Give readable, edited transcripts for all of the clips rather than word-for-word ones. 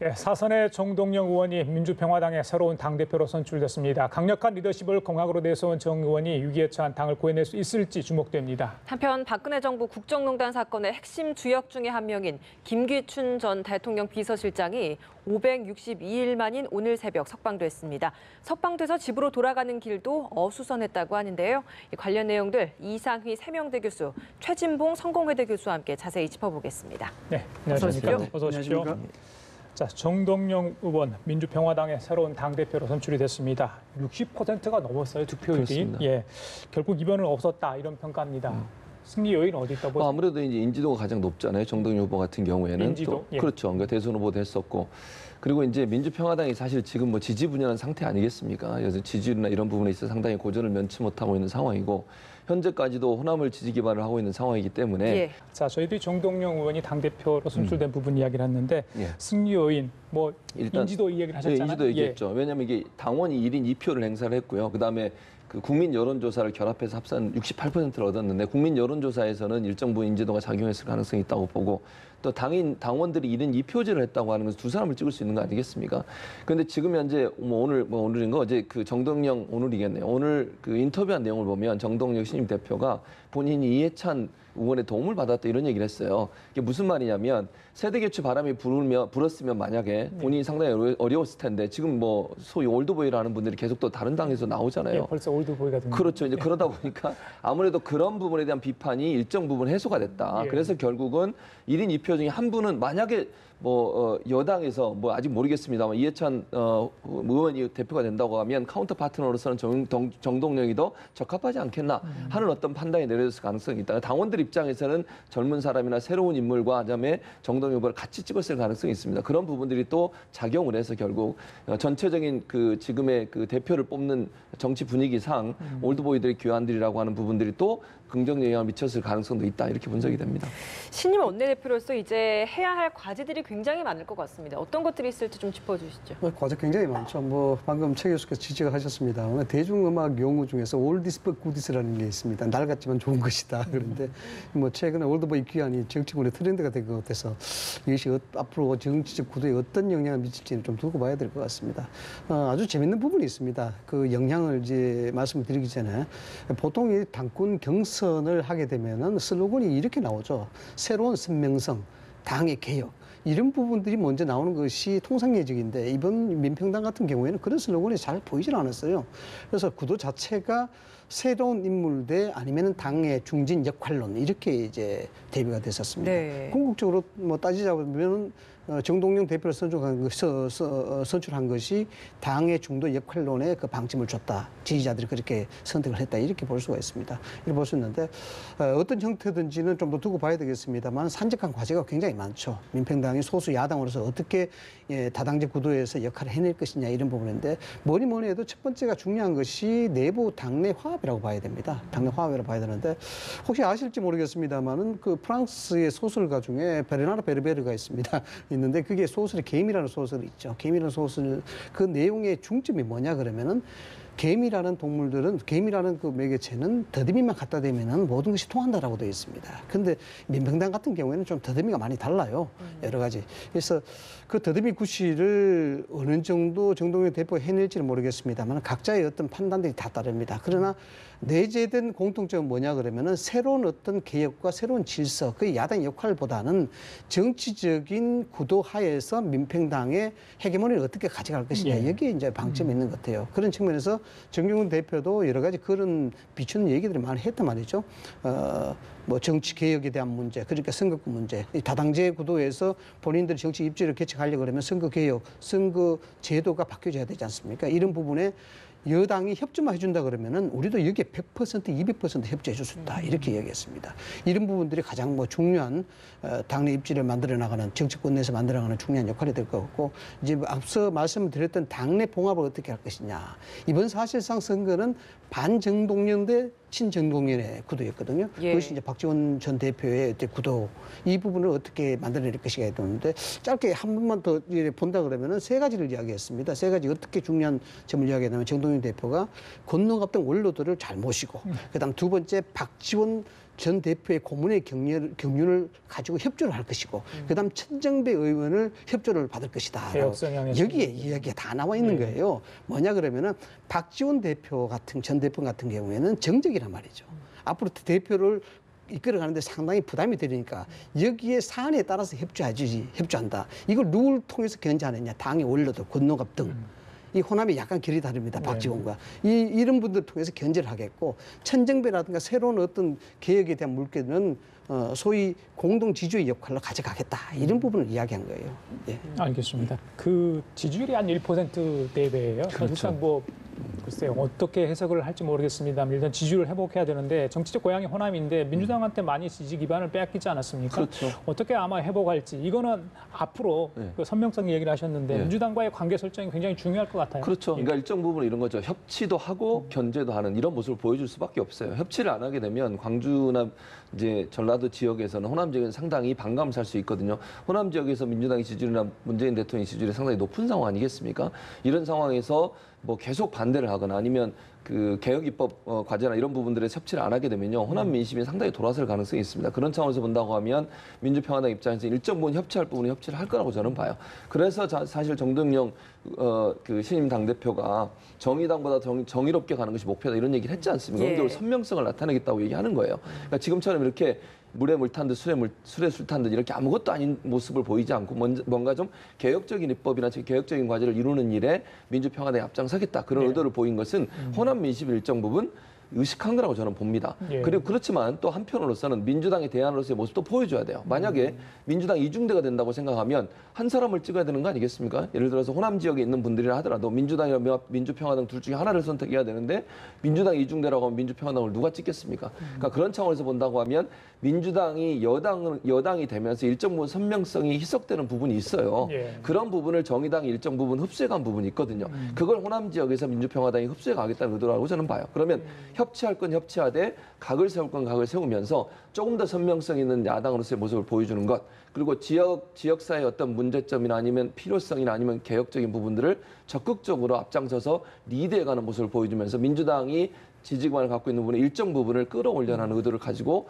예, 사선의 정동영 의원이 민주평화당의 새로운 당대표로 선출됐습니다. 강력한 리더십을 공약으로 내세운 정 의원이 위기에 처한 당을 구해낼 수 있을지 주목됩니다. 한편 박근혜 정부 국정농단 사건의 핵심 주역 중에 한 명인 김기춘 전 대통령 비서실장이 562일 만인 오늘 새벽 석방됐습니다. 석방돼서 집으로 돌아가는 길도 어수선했다고 하는데요. 관련 내용들 이상휘 세명대 교수, 최진봉 성공회대 교수와 함께 자세히 짚어보겠습니다. 네, 안녕하십니까. 어서 오십시오. 자, 정동영 의원 민주평화당의 새로운 당대표로 선출이 됐습니다. 60%가 넘었어요, 득표율이. 예, 결국 이변은 없었다 이런 평가입니다. 승리 요인은 어디 있다고 보세요? 아무래도 이제 인지도가 가장 높잖아요. 정동영 후보 같은 경우에는 인지도? 또 예. 그렇죠. 그러니까 대선 후보도 했었고. 그리고 이제 민주평화당이 사실 지금 뭐 지지분열한 상태 아니겠습니까? 그래서 지지율이나 이런 부분에 있어 상당히 고전을 면치 못하고 있는 상황이고 현재까지도 호남을 지지 기반을 하고 있는 상황이기 때문에 예. 자, 저희들이 정동영 의원이 당대표로 선출된 부분 이야기를 했는데 예. 승리 요인, 뭐 일단 인지도 이야기를 하셨잖아요. 인지도 얘기했죠. 왜냐하면 이게 당원이 1인 2표를 행사를 했고요. 그다음에 그 국민 여론조사를 결합해서 합산 68%를 얻었는데 국민 여론조사에서는 일정 부분 인지도가 작용했을 가능성이 있다고 보고 또 당원들이 1인 2표제를 했다고 하는 것은 두 사람을 찍을 수 있는 거 아니겠습니까? 그런데 지금 현재 오늘인가 어제 그 정동영 오늘이겠네요. 오늘 그 인터뷰한 내용을 보면 정동영 신임 대표가 본인이 이해찬 의원의 도움을 받았다 이런 얘기를 했어요. 이게 무슨 말이냐면 세대 교체 바람이 불었으면 만약에 본인이 상당히 어려웠을 텐데 지금 뭐 소위 올드보이라 하는 분들이 계속 또 다른 당에서 나오잖아요. 예, 벌써 올드보이가 된 그렇죠. 이제 그러다 보니까 아무래도 그런 부분에 대한 비판이 일정 부분 해소가 됐다. 예. 그래서 결국은 1인 2표 중에 한 분은 만약에 여당에서 아직 모르겠습니다만 이해찬 의원이 대표가 된다고 하면 카운터 파트너로서는 정동영이 더 적합하지 않겠나 하는 어떤 판단이 내려졌을 가능성이 있다. 당원들 입장에서는 젊은 사람이나 새로운 인물과 그다음에 정동영 후보를 같이 찍었을 가능성이 있습니다. 그런 부분들이 또 작용을 해서 결국 전체적인 그 지금의 그 대표를 뽑는 정치 분위기상 올드보이들의 교환들이라고 하는 부분들이 또 긍정 영향을 미쳤을 가능성도 있다 이렇게 분석이 됩니다. 신임 원내대표로서 이제 해야 할 과제들이 굉장히 많을 것 같습니다. 어떤 것들이 있을지 좀 짚어주시죠. 과제 굉장히 많죠. 방금 최 교수께서 지적을 하셨습니다. 대중음악 용어 중에서 올디스 but goodis라는 게 있습니다. 낡았지만 좋은 것이다. 그런데 최근에 올드보이 귀환이 정치권의 트렌드가 된 것 같아서 이것이 앞으로 정치적 구도에 어떤 영향을 미칠지는 좀 두고 봐야 될 것 같습니다. 아주 재밌는 부분이 있습니다. 그 영향을 이제 말씀드리기 전에 보통 이 당권 경선을 하게 되면은 슬로건이 이렇게 나오죠. 새로운 선명성, 당의 개혁. 이런 부분들이 먼저 나오는 것이 통상예적인데 이번 민평당 같은 경우에는 그런 슬로건이 잘 보이질 않았어요. 그래서 구도 자체가 새로운 인물 대 아니면은 당의 중진 역할론 이렇게 이제 대비가 됐었습니다. 네. 궁극적으로 따지자면 정동영 대표를 선출한 것이 당의 중도 역할론에 그 방침을 줬다. 지지자들이 그렇게 선택을 했다. 이렇게 볼 수가 있습니다. 이렇게 볼 수 있는데 어떤 형태든지는 좀 더 두고 봐야 되겠습니다만 산적한 과제가 굉장히 많죠. 민평당이 소수 야당으로서 어떻게 다당제 구도에서 역할을 해낼 것이냐 이런 부분인데 뭐니 해도 첫 번째가 중요한 것이 내부 당내 화합이라고 봐야 됩니다. 당내 화합이라고 봐야 되는데 혹시 아실지 모르겠습니다만은 그 프랑스의 소설가 중에 베르나르 베르베르가 있는데 그게 소설의 개미라는 소설이 있죠. 개미라는 소설 그 내용의 중점이 뭐냐 그러면은 개미라는 그 매개체는 더듬이만 갖다 대면은 모든 것이 통한다라고 되어 있습니다. 그런데 민평당 같은 경우에는 좀 더듬이가 많이 달라요. 여러 가지. 그래서 그 더듬이 구실을 어느 정도 정동영 대표가 해낼지는 모르겠습니다만 각자의 어떤 판단들이 다 다릅니다. 그러나 내재된 공통점은 뭐냐 그러면은 새로운 어떤 개혁과 새로운 질서, 그 야당 역할보다는 정치적인 구도 하에서 민평당의 헤게모니를 어떻게 가져갈 것이냐 여기에 이제 방점이 있는 것 같아요. 그런 측면에서 정경훈 대표도 여러 가지 그런 비추는 얘기들을 많이 했단 말이죠. 정치 개혁에 대한 문제, 그러니까 선거구 문제, 이 다당제 구도에서 본인들이 정치 입지를 개척하려고 그러면 선거 개혁, 선거 제도가 바뀌어져야 되지 않습니까? 이런 부분에 여당이 협조만 해준다 그러면은 우리도 여기에 100%, 200% 협조해 줄 수 있다 이렇게 이야기했습니다. 이런 부분들이 가장 중요한 당내 입지를 만들어 나가는 정치권 내에서 만들어 나가는 중요한 역할이 될 것 같고 이제 앞서 말씀드렸던 당내 봉합을 어떻게 할 것이냐. 이번 사실상 선거는 반정동영 대 친정동영의 구도였거든요. 예. 그것이 이제 박지원 전 대표의 구도 이 부분을 어떻게 만들어낼 것이가 되는데 짧게 한 번만 더 본다 그러면은 세 가지를 이야기했습니다. 세 가지 어떻게 중요한 점을 이야기하냐면 정동영 대표가 권능합당 원로들을 잘 모시고 그다음 두 번째 박지원 전 대표의 고문의 경륜을 가지고 협조를 할 것이고 그다음 천정배 의원을 협조를 받을 것이다. 개혁 성향의 여기에 이야기가 다 나와 있는 거예요. 뭐냐 그러면은 박지원 대표 같은 전 대표 같은 경우에는 정적이란 말이죠. 앞으로 대표를 이끌어가는데 상당히 부담이 되니까 여기에 사안에 따라서 협조한다. 이걸 누굴 통해서 견제하느냐. 당의 원로들, 권노갑 등. 이 호남이 약간 결이 다릅니다. 박지원과. 이런 분들 통해서 견제를 하겠고 천정배라든가 새로운 어떤 개혁에 대한 물결은 소위 공동 지주의 역할로 가져가겠다. 이런 부분을 이야기한 거예요. 예. 알겠습니다. 그 지지율이 한 1%대배예요. 그렇죠. 일단 뭐 글쎄요 어떻게 해석을 할지 모르겠습니다만 일단 지지율을 회복해야 되는데 정치적 고향이 호남인데 민주당한테 많이 지지 기반을 빼앗기지 않았습니까? 그렇죠. 어떻게 아마 회복할지 이거는 앞으로 네. 그 선명성 얘기를 하셨는데 네. 민주당과의 관계 설정이 굉장히 중요할 것 같아요. 그렇죠. 예. 그러니까 일정 부분 이런 거죠. 협치도 하고 견제도 하는 이런 모습을 보여줄 수밖에 없어요. 협치를 안 하게 되면 광주나 이제 전라도 지역에서는 호남 지역은 상당히 반감을 살 수 있거든요. 호남 지역에서 민주당의 지지율이나 문재인 대통령의 지지율이 상당히 높은 상황 아니겠습니까? 이런 상황에서 뭐 계속 반대를 하거나 아니면 그 개혁 입법 과제나 이런 부분들에 협치를 안 하게 되면요 호남 민심이 상당히 돌아설 가능성이 있습니다. 그런 차원에서 본다고 하면 민주평화당 입장에서 일정 부분 협치할 부분은 협치를 할 거라고 저는 봐요. 그래서 사실 정동영 그 신임 당 대표가 정의당보다 정의롭게 가는 것이 목표다 이런 얘기를 했지 않습니까? 그런데 오늘 선명성을 나타내겠다고 얘기하는 거예요. 그러니까 지금처럼 이렇게 물에 물 탄 듯 술에 술 탄 듯 이렇게 아무것도 아닌 모습을 보이지 않고 뭔가 좀 개혁적인 입법이나 개혁적인 과제를 이루는 일에 민주평화당이 앞장서겠다. 그런 의도를 보인 것은 호남 민심 일정 부분 의식한 거라고 저는 봅니다. 예. 그리고 그렇지만 또 한편으로서는 민주당의 대안으로서의 모습도 보여줘야 돼요. 만약에 민주당 이중대가 된다고 생각하면 한 사람을 찍어야 되는 거 아니겠습니까? 예를 들어서 호남 지역에 있는 분들이라 하더라도 민주당이나 민주평화당 둘 중에 하나를 선택해야 되는데 민주당 이중대라고 하면 민주평화당을 누가 찍겠습니까? 그러니까 그런 차원에서 본다고 하면 민주당이 여당이 되면서 일정 부분 선명성이 희석되는 부분이 있어요. 예. 그런 부분을 정의당이 일정 부분 흡수해간 부분이 있거든요. 그걸 호남 지역에서 민주평화당이 흡수해가겠다는 의도라고 저는 봐요. 그러면 협치할 건 협치하되 각을 세울 건 각을 세우면서 조금 더 선명성 있는 야당으로서의 모습을 보여주는 것 그리고 지역사회의 어떤 문제점이나 아니면 필요성이나 아니면 개혁적인 부분들을 적극적으로 앞장서서 리드해가는 모습을 보여주면서 민주당이 지지관을 갖고 있는 부분의 일정 부분을 끌어올려는 의도를 가지고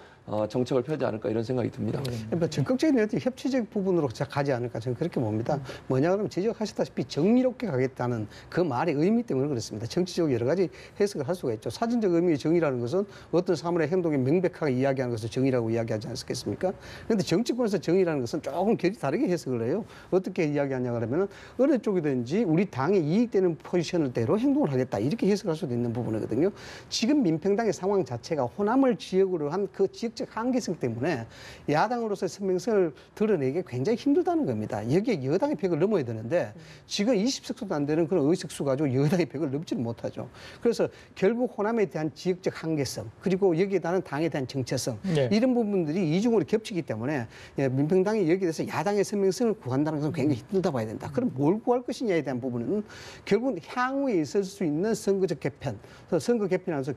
정책을 펴지 않을까 이런 생각이 듭니다. 그러니까 적극적인 어떤 협치적 부분으로 가지 않을까 저는 그렇게 봅니다. 뭐냐 그러면 지적하셨다시피 정의롭게 가겠다는 그 말의 의미 때문에 그렇습니다. 정치적으로 여러 가지 해석을 할 수가 있죠. 사전적 의미의 정의라는 것은 어떤 사물의 행동이 명백하게 이야기하는 것을 정의라고 이야기하지 않겠습니까? 그런데 정치권에서 정의라는 것은 조금 결이 다르게 해석을 해요. 어떻게 이야기하냐 그러면 어느 쪽이든지 우리 당에 이익되는 포지션을 대로 행동을 하겠다 이렇게 해석할 수도 있는 부분이거든요. 지금 민평당의 상황 자체가 호남을 지역으로 한 그 지역적 한계성 때문에 야당으로서의 선명성을 드러내기 굉장히 힘들다는 겁니다. 여기에 여당의 벽을 넘어야 되는데 지금 20석수도 안 되는 그런 의석수 가지고 여당의 벽을 넘지를 못하죠. 그래서 결국 호남에 대한 지역적 한계성 그리고 여기에 따른 당에 대한 정체성 이런 부분들이 이중으로 겹치기 때문에 민평당이 여기에 대해서 야당의 선명성을 구한다는 것은 굉장히 힘들다 봐야 된다. 그럼 뭘 구할 것이냐에 대한 부분은 결국 향후에 있을 수 있는 선거적 개편, 선거 개편하면서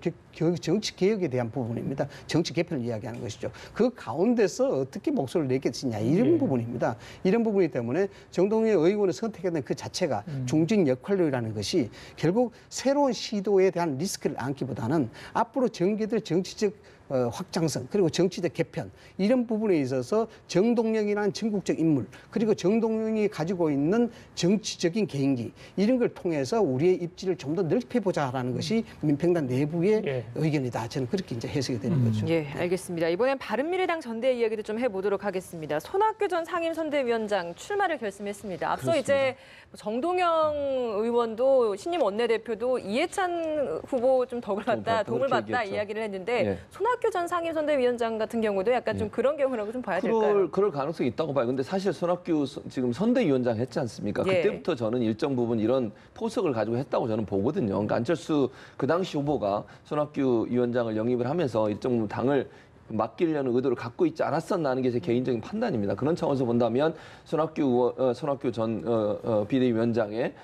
정치 개혁에 대한 부분입니다. 정치 개편을 이야기하는 것이죠. 그 가운데서 어떻게 목소리를 내겠느냐 이런 부분입니다. 이런 부분이기 때문에 정동영 의원을 선택했던 그 자체가 중진 역할론이라는 것이 결국 새로운 시도에 대한 리스크를 안기보다는 앞으로 전개될 정치적 확장성 그리고 정치적 개편 이런 부분에 있어서 정동영이라는 전국적 인물 그리고 정동영이 가지고 있는 정치적인 개인기 이런 걸 통해서 우리의 입지를 좀 더 넓혀보자라는 것이 민평당 내부의 의견이다. 저는 그렇게 이제 해석이 되는 거죠. 예, 알겠습니다. 이번엔 바른미래당 전대 이야기도 좀 해보도록 하겠습니다. 손학규 전 상임선대위원장 출마를 결심했습니다. 앞서 그렇습니다. 이제 정동영 의원도 신임 원내대표도 이해찬 후보 좀 덕을 받다, 도움을 받다 얘기했죠. 이야기를 했는데 예. 손학규 전 상임선대위원장 같은 경우도 약간 좀 그런 경우라고 좀 봐야 될까요? 그럴 가능성이 있다고 봐요. 근데 사실 손학규 지금 선대위원장 했지 않습니까? 예. 그때부터 저는 일정 부분 이런 포석을 가지고 했다고 저는 보거든요. 그러니까 안철수 그 당시 후보가 손학규 위원장을 영입을 하면서 일정 부분 당을 맡기려는 의도를 갖고 있지 않았었나 하는 게 제 개인적인 판단입니다. 그런 차원에서 본다면 손학규 전 비대위원장의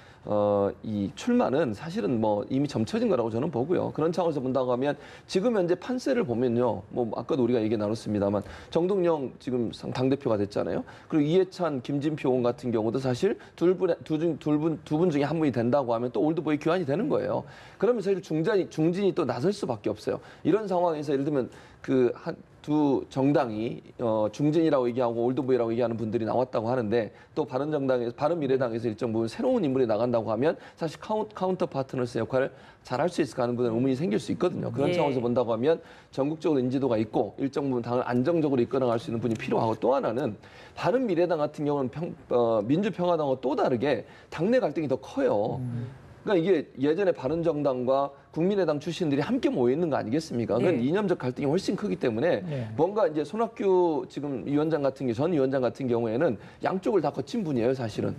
이 출마는 사실은 뭐 이미 점쳐진 거라고 저는 보고요. 그런 차원에서 본다고 하면 지금 현재 판세를 보면요. 뭐 아까도 우리가 얘기 나눴습니다만 정동영 지금 당대표가 됐잖아요. 그리고 이해찬, 김진표 의원 같은 경우도 사실 두 분 중에 한 분이 된다고 하면 또 올드보이 교환이 되는 거예요. 그러면 사실 중진이 또 나설 수밖에 없어요. 이런 상황에서 예를 들면 두 정당이 중진이라고 얘기하고 올드보이라고 얘기하는 분들이 나왔다고 하는데 또 바른미래당에서 일정 부분 새로운 인물이 나간다고 하면 사실 카운터 파트너스 역할을 잘 할 수 있을까 하는 부분에 의문이 생길 수 있거든요. 그런 예. 차원에서 본다고 하면 전국적으로 인지도가 있고 일정 부분 당을 안정적으로 이끌어갈 수 있는 분이 필요하고 또 하나는 바른미래당 같은 경우는 민주평화당과 또 다르게 당내 갈등이 더 커요. 그러니까 이게 예전에 바른정당과 국민의당 출신들이 함께 모여 있는 거 아니겠습니까? 그건 이념적 갈등이 훨씬 크기 때문에 뭔가 이제 손학규 지금 전 위원장 같은 경우에는 양쪽을 다 거친 분이에요, 사실은.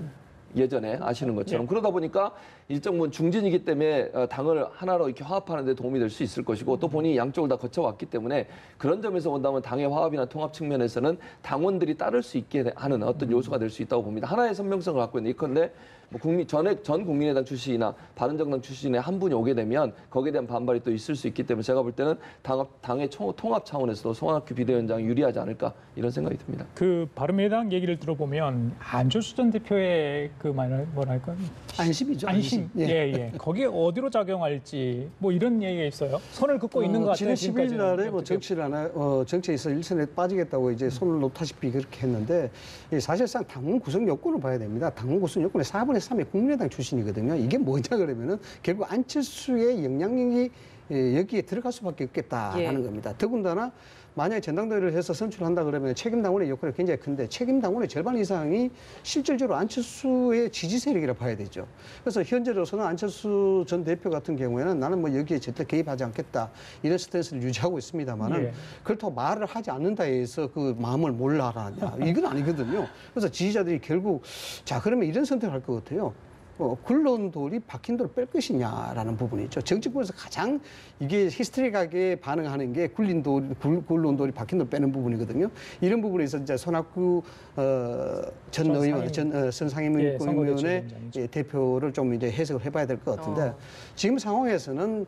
예전에 아시는 것처럼. 그러다 보니까 일정 부분 중진이기 때문에 당을 하나로 이렇게 화합하는 데 도움이 될 수 있을 것이고 또 본인이 양쪽을 다 거쳐왔기 때문에 그런 점에서 본다면 당의 화합이나 통합 측면에서는 당원들이 따를 수 있게 하는 어떤 요소가 될 수 있다고 봅니다. 하나의 선명성을 갖고 있는 이건데 뭐 전 국민의당 출신이나 바른정당 출신의 한 분이 오게 되면 거기에 대한 반발이 또 있을 수 있기 때문에 제가 볼 때는 당의 통합 차원에서도 손학규 비대위원장이 유리하지 않을까 이런 생각이 듭니다. 그 바른미래당 얘기를 들어보면 안철수 전 대표의 그 뭐랄까 안심이죠. 안심. 예. 거기에 어디로 작용할지 뭐 이런 얘기가 있어요. 선을 긋고 있는 것 같아요. 지난 10일 날에 뭐 정치에서 일선에 빠지겠다고 이제 손을 놓다시피 그렇게 했는데 사실상 당원 구성 요건을 봐야 됩니다. 당원 구성 요건에 4분의 3이 국민의당 출신이거든요. 이게 뭐냐 그러면은 결국 안철수의 영향력이 여기에 들어갈 수밖에 없겠다라는 겁니다. 더군다나 만약에 전당대회를 해서 선출한다 그러면 책임당원의 역할이 굉장히 큰데 책임당원의 절반 이상이 실질적으로 안철수의 지지 세력이라고 봐야 되죠. 그래서 현재로서는 안철수 전 대표 같은 경우에는 나는 뭐 여기에 절대 개입하지 않겠다 이런 스탠스를 유지하고 있습니다만은 그렇다고 말을 하지 않는다 해서 그 마음을 몰라라냐 이건 아니거든요. 그래서 지지자들이 결국 자 그러면 이런 선택을 할 것 같아요. 굴러온 돌이 박힌 돌을 뺄 것이냐라는 부분이죠. 정치권에서 가장 이게 히스테릭하게 반응하는 게 굴러온 돌이 박힌 돌 빼는 부분이거든요. 이런 부분에서 이제 손학규 전 의원, 선상임 의원의 대표를 좀 이제 해석을 해봐야 될 것 같은데 지금 상황에서는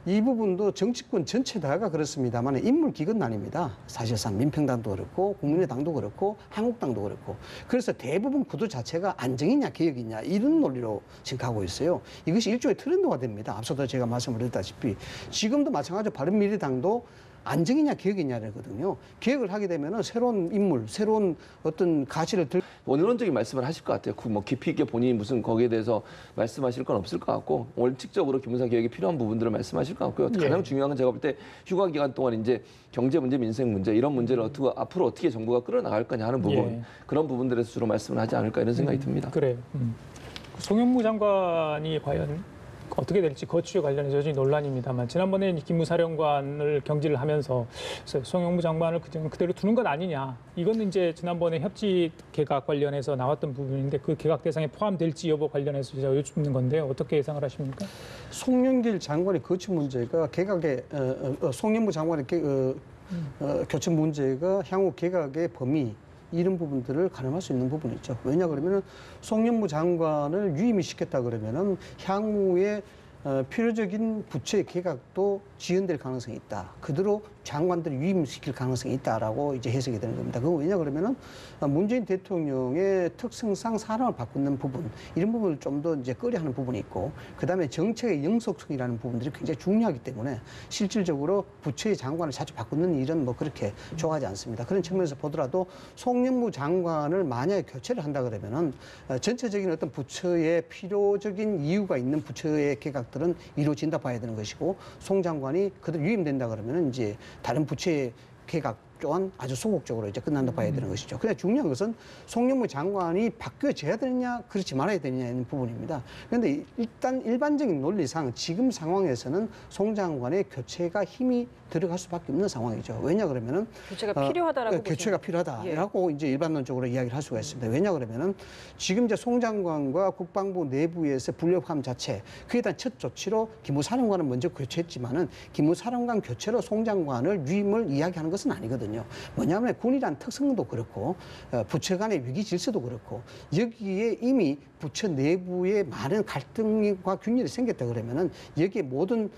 이 부분도 정치권 전체 다가 그렇습니다만 인물 기근 아닙니다. 사실상 민평당도 그렇고 국민의당도 그렇고 한국당도 그렇고 그래서 대부분 구도 자체가 안정이냐 개혁이냐 이런 논리로 지금 가고 있어요. 이것이 일종의 트렌드가 됩니다. 앞서도 제가 말씀을 드렸다시피 지금도 마찬가지로 바른미래당도 안정이냐 개혁이냐거든요. 개혁을 하게 되면은 새로운 인물, 새로운 어떤 가치를 원론적인 말씀을 하실 것 같아요. 뭐 깊이 있게 본인이 무슨 거기에 대해서 말씀하실 건 없을 것 같고 원칙적으로 기무사 개혁이 필요한 부분들을 말씀하실 것 같고요. 가장 중요한 건 제가 볼 때 휴가 기간 동안 이제 경제 문제, 민생 문제 이런 문제를 앞으로 어떻게 정부가 끌어나갈 거냐 하는 부분 그런 부분들에서 주로 말씀을 하지 않을까 이런 생각이 듭니다. 그래요. 송영무 장관이 과연 어떻게 될지 거취에 관련해서 여전히 논란입니다만 지난번에 기무사령관을 경질을 하면서 송영무 장관을 그대로 두는 것 아니냐. 이건 이제 지난번에 협치 개각 관련해서 나왔던 부분인데 그 개각 대상에 포함될지 여부 관련해서 제가 여쭙는 건데 어떻게 예상을 하십니까? 송영길 장관의 거취 문제가 개각의 송영무 장관의 교체 문제가 향후 개각의 범위 이런 부분들을 가늠할 수 있는 부분이 있죠. 왜냐 그러면은 송영무 장관을 유임을 시켰다 그러면은 향후에 필요적인 부처의 개각도 지연될 가능성이 있다. 그대로 장관들을 유임시킬 가능성이 있다라고 이제 해석이 되는 겁니다. 그건 왜냐 그러면은 문재인 대통령의 특성상 사람을 바꾸는 부분 이런 부분을 좀 더 이제 꺼려하는 부분이 있고 그다음에 정책의 영속성이라는 부분들이 굉장히 중요하기 때문에 실질적으로 부처의 장관을 자주 바꾸는 일은 뭐 그렇게 좋아하지 않습니다. 그런 측면에서 보더라도 송영무 장관을 만약에 교체를 한다 그러면은 전체적인 어떤 부처의 필요적인 이유가 있는 부처의 개각들은 이루어진다 봐야 되는 것이고 송 장관이 그대로 유임된다 그러면은 이제 다른 부처의 개각 또한 아주 소극적으로 이제 끝난다 봐야 되는 것이죠. 그냥 중요한 것은 송영무 장관이 바뀌어져야 되느냐, 그렇지 말아야 되느냐는 부분입니다. 그런데 일단 일반적인 논리상 지금 상황에서는 송 장관의 교체가 힘이 들어갈 수밖에 없는 상황이죠. 왜냐 그러면은 교체가 필요하다라고 교체가 필요하다라고 이제 일반론적으로 이야기를 할 수가 있습니다. 왜냐 그러면은 지금 이제 송 장관과 국방부 내부에서 불협화음 자체 그에 대한 첫 조치로 기무사령관을 먼저 교체했지만은 기무사령관 교체로 송 장관을 유임을 이야기하는 것은 아니거든요. 뭐냐면 군이란 특성도 그렇고 부처 간의 위기 질서도 그렇고 여기에 이미 부처 내부에 많은 갈등과 균열이 생겼다 그러면은 여기에 모든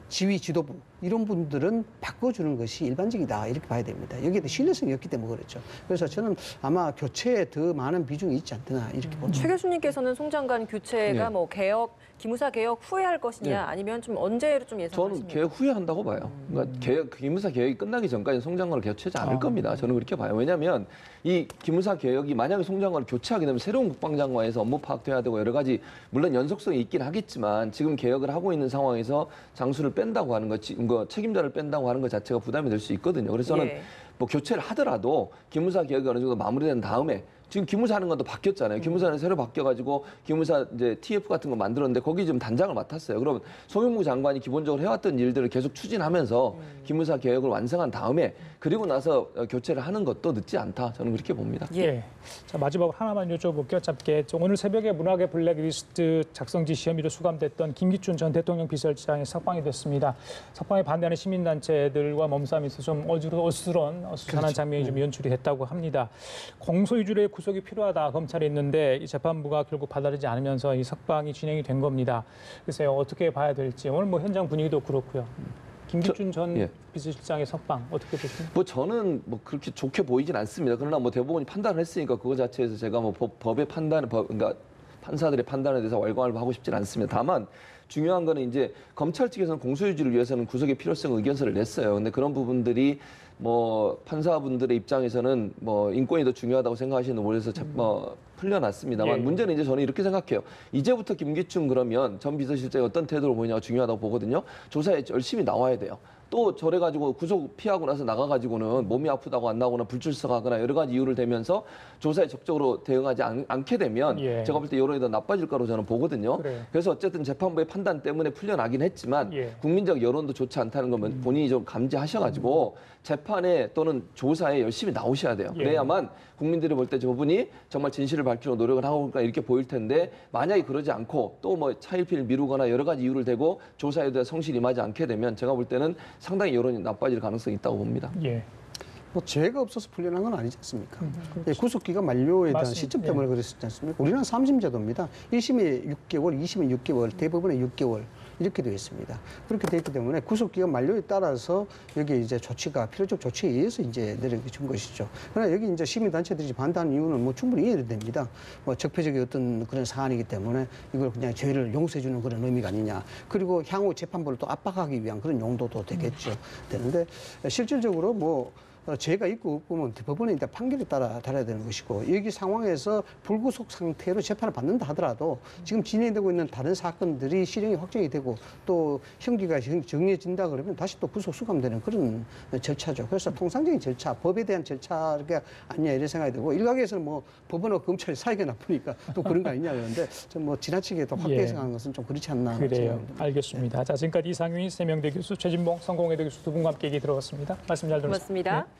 지휘 지도부 이런 분들은 바꿔주는 것이 일반적이다 이렇게 봐야 됩니다. 여기에 대해 신뢰성이 없기 때문에 그렇죠. 그래서 저는 아마 교체에 더 많은 비중이 있지 않나 이렇게 봅니다. 최 교수님께서는 송 장관 교체가 네. 뭐 개혁, 기무사 개혁 후에 할 것이냐 네. 아니면 좀 언제를 좀 예상하십니까? 저는 개혁 후에 한다고 봐요. 그러니까 기무사 개혁이 끝나기 전까지 송 장관을 교체하지 않을 겁니다. 저는 그렇게 봐요. 왜냐하면 이 기무사 개혁이 만약에 송 장관을 교체하게 되면 새로운 국방장관에서 업무 파악돼야 되고 여러 가지 물론 연속성이 있긴 하겠지만 지금 개혁을 하고 있는 상황에서 장수를 뺀다고 하는 것, 책임자를 뺀다고 하는 것 자체가 부담이 될 수 있거든요. 그래서 저는 예. 뭐 교체를 하더라도 기무사 개혁이 어느 정도 마무리된 다음에 지금 기무사 하는 건 또 바뀌었잖아요. 기무사는 새로 바뀌어가지고 기무사 이제 TF 같은 거 만들었는데 거기 지금 단장을 맡았어요. 그러면 송영무 장관이 기본적으로 해왔던 일들을 계속 추진하면서 기무사 개혁을 완성한 다음에 그리고 나서 교체를 하는 것도 늦지 않다. 저는 그렇게 봅니다. 예. 자, 마지막으로 하나만 여쭤볼게요. 짧게. 오늘 새벽에 문학의 블랙리스트 작성지 혐의로 수감됐던 김기춘 전 대통령 비서실장이 석방이 됐습니다. 석방에 반대하는 시민단체들과 몸싸움이 있어서 좀 어수선한 그렇죠. 장면이 좀 연출이 됐다고 합니다. 공소유주의 구속이 필요하다 검찰이 했는데 이 재판부가 결국 받아들이지 않으면서 이 석방이 진행이 된 겁니다. 그래서 어떻게 봐야 될지 오늘 뭐 현장 분위기도 그렇고요. 김기춘 전 예. 비서실장의 석방 어떻게 보십니까? 뭐 저는 뭐 그렇게 좋게 보이진 않습니다. 그러나 뭐 대법원이 판단을 했으니까 그거 자체에서 제가 뭐 법의 판단, 그러니까 판사들의 판단에 대해서 왈가왈부 하고 싶진 않습니다. 다만 중요한 거는 이제 검찰 측에서는 공소유지를 위해서는 구속의 필요성 의견서를 냈어요. 근데 그런 부분들이 뭐 판사분들의 입장에서는 뭐 인권이 더 중요하다고 생각하시는 모르겠어 뭐 풀려났습니다만 예. 문제는 이제 저는 이렇게 생각해요. 이제부터 김기춘 그러면 전 비서실장이 어떤 태도를 보이냐가 중요하다고 보거든요. 조사에 열심히 나와야 돼요. 또 저래가지고 구속 피하고 나서 나가가지고는 몸이 아프다고 안 나오거나 불출석하거나 여러 가지 이유를 대면서 조사에 적극적으로 대응하지 않게 되면 예. 제가 볼 때 여론이 더 나빠질 거라고 저는 보거든요. 그래요. 그래서 어쨌든 재판부의 판단 때문에 풀려나긴 했지만 예. 국민적 여론도 좋지 않다는 건 본인이 좀 감지하셔가지고 재판에 또는 조사에 열심히 나오셔야 돼요. 예. 그래야만 국민들이 볼 때 저분이 정말 진실을 밝히려고 노력을 하고 있다 이렇게 보일 텐데 만약에 그러지 않고 또 뭐 차일피일 미루거나 여러 가지 이유를 대고 조사에 대해 성실히 임하지 않게 되면 제가 볼 때는 상당히 여론이 나빠질 가능성이 있다고 봅니다. 예. 뭐 죄가 없어서 풀려난 건 아니지 않습니까? 예, 구속기간 만료에 대한 맞습니다. 시점 때문에 그랬었지 않습니까? 우리는 3심제도입니다. 1심에 6개월, 2심에 6개월, 대법원에 6개월 이렇게 되어 있습니다. 그렇게 되어 있기 때문에 구속기간 만료에 따라서 여기 이제 조치가 필요적 조치에 의해서 이제 내려준 것이죠. 그러나 여기 이제 시민단체들이 반대하는 이유는 뭐 충분히 이해됩니다. 뭐 적폐적인 어떤 그런 사안이기 때문에 이걸 그냥 죄를 용서해주는 그런 의미가 아니냐. 그리고 향후 재판부를 또 압박하기 위한 그런 용도도 되겠죠. 되는데 실질적으로 뭐 죄가 있고 없고는 대법원의 일단 판결에 따라 달아야 되는 것이고 여기 상황에서 불구속 상태로 재판을 받는다 하더라도 지금 진행되고 있는 다른 사건들이 실형이 확정이 되고 또 형기가 정해진다 그러면 다시 또 구속 수감되는 그런 절차죠. 그래서 통상적인 절차, 법에 대한 절차가 아니냐 이런 생각이 들고 일각에서는 뭐 법원과 검찰이 사이가 나쁘니까 또 그런 거 아니냐 그러는데 좀 뭐 지나치게 또 확대 해석하는 것은 좀 그렇지 않나 그래요. 생각합니다. 알겠습니다. 자, 지금까지 이상윤 세명대 교수, 최진봉 성공회대 교수 두 분과 함께 얘기 들어봤습니다. 말씀 잘 들었습니다. 고맙습니다.